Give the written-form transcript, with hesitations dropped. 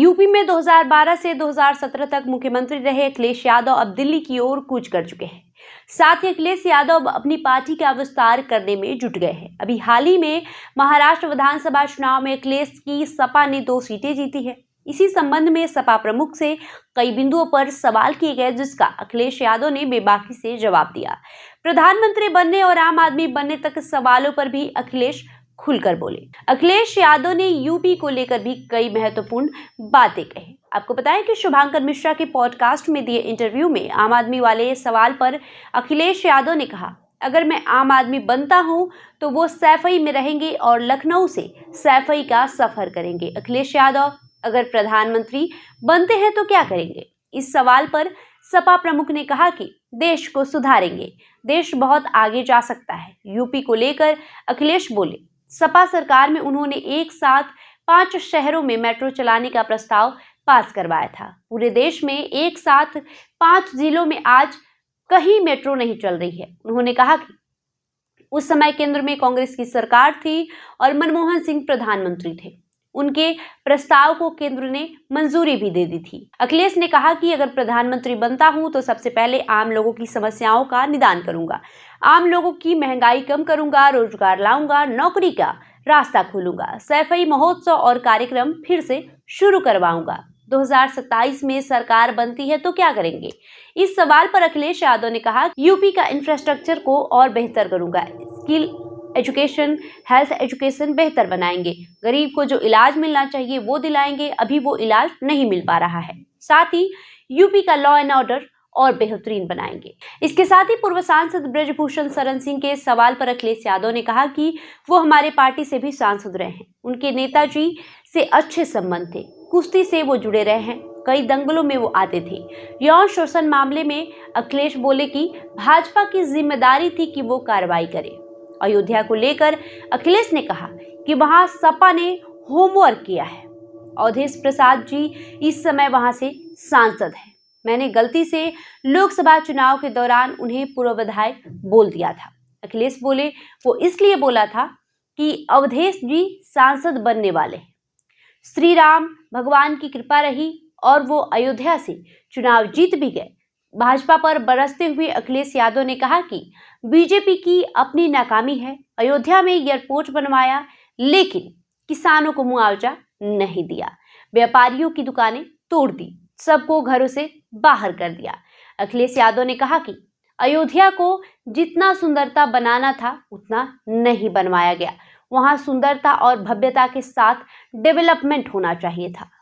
UP में 2012 से 2017 तक मुख्यमंत्री रहे अखिलेश यादव अब दिल्ली की ओर कूच कर चुके हैं। साथ ही अखिलेश यादव अब अपनी पार्टी का विस्तार करने में जुट गए हैं। अभी हाल ही में महाराष्ट्र विधानसभा चुनाव में अखिलेश की सपा ने 2 सीटें जीती है। इसी संबंध में सपा प्रमुख से कई बिंदुओं पर सवाल किए गए, जिसका अखिलेश यादव ने बेबाकी से जवाब दिया। प्रधानमंत्री बनने और आम आदमी बनने तक सवालों पर भी अखिलेश खुलकर बोले। अखिलेश यादव ने यूपी को लेकर भी कई महत्वपूर्ण बातें कही। आपको बताएं कि शुभांकर मिश्रा के पॉडकास्ट में दिए इंटरव्यू में आम आदमी वाले सवाल पर अखिलेश यादव ने कहा, अगर मैं आम आदमी बनता हूं तो वो सैफई में रहेंगे और लखनऊ से सैफई का सफर करेंगे। अखिलेश यादव अगर प्रधानमंत्री बनते हैं तो क्या करेंगे? इस सवाल पर सपा प्रमुख ने कहा कि देश को सुधारेंगे, देश बहुत आगे जा सकता है। यूपी को लेकर अखिलेश बोले, सपा सरकार में उन्होंने एक साथ 5 शहरों में मेट्रो चलाने का प्रस्ताव पास करवाया था। पूरे देश में एक साथ 5 जिलों में आज कहीं मेट्रो नहीं चल रही है। उन्होंने कहा कि उस समय केंद्र में कांग्रेस की सरकार थी और मनमोहन सिंह प्रधानमंत्री थे। उनके प्रस्ताव को केंद्र ने मंजूरी भी दे दी थी। अखिलेश ने कहा कि अगर प्रधानमंत्री बनता हूं तो सबसे पहले आम लोगों की समस्याओं का निदान करूंगा, आम लोगों की महंगाई कम करूंगा, रोजगार लाऊंगा, नौकरी का रास्ता खोलूंगा, सैफई महोत्सव और कार्यक्रम फिर से शुरू करवाऊंगा। 2027 में सरकार बनती है तो क्या करेंगे? इस सवाल पर अखिलेश यादव ने कहा, यूपी का इंफ्रास्ट्रक्चर को और बेहतर करूंगा, स्किल एजुकेशन, हेल्थ एजुकेशन बेहतर बनाएंगे, गरीब को जो इलाज मिलना चाहिए वो दिलाएंगे, अभी वो इलाज नहीं मिल पा रहा है। साथ ही यूपी का लॉ एंड ऑर्डर और बेहतरीन बनाएंगे। इसके साथ ही पूर्व सांसद ब्रजभूषण शरण सिंह के सवाल पर अखिलेश यादव ने कहा कि वो हमारे पार्टी से भी सांसद रहे हैं, उनके नेताजी से अच्छे संबंध थे, कुश्ती से वो जुड़े रहे हैं, कई दंगलों में वो आते थे। यौन शोषण मामले में अखिलेश बोले कि भाजपा की जिम्मेदारी थी कि वो कार्रवाई करे। अयोध्या को लेकर अखिलेश ने कहा कि वहां सपा ने होमवर्क किया है। अवधेश प्रसाद जी इस समय वहां से सांसद हैं। मैंने गलती से लोकसभा चुनाव के दौरान उन्हें पूर्व विधायक बोल दिया था। अखिलेश बोले वो इसलिए बोला था कि अवधेश जी सांसद बनने वाले हैं। श्री राम भगवान की कृपा रही और वो अयोध्या से चुनाव जीत भी गए। भाजपा पर बरसते हुए अखिलेश यादव ने कहा कि बीजेपी की अपनी नाकामी है। अयोध्या में एयरपोर्ट बनवाया लेकिन किसानों को मुआवजा नहीं दिया, व्यापारियों की दुकानें तोड़ दी, सबको घरों से बाहर कर दिया। अखिलेश यादव ने कहा कि अयोध्या को जितना सुंदरता बनाना था उतना नहीं बनवाया गया, वहां सुंदरता और भव्यता के साथ डेवलपमेंट होना चाहिए था।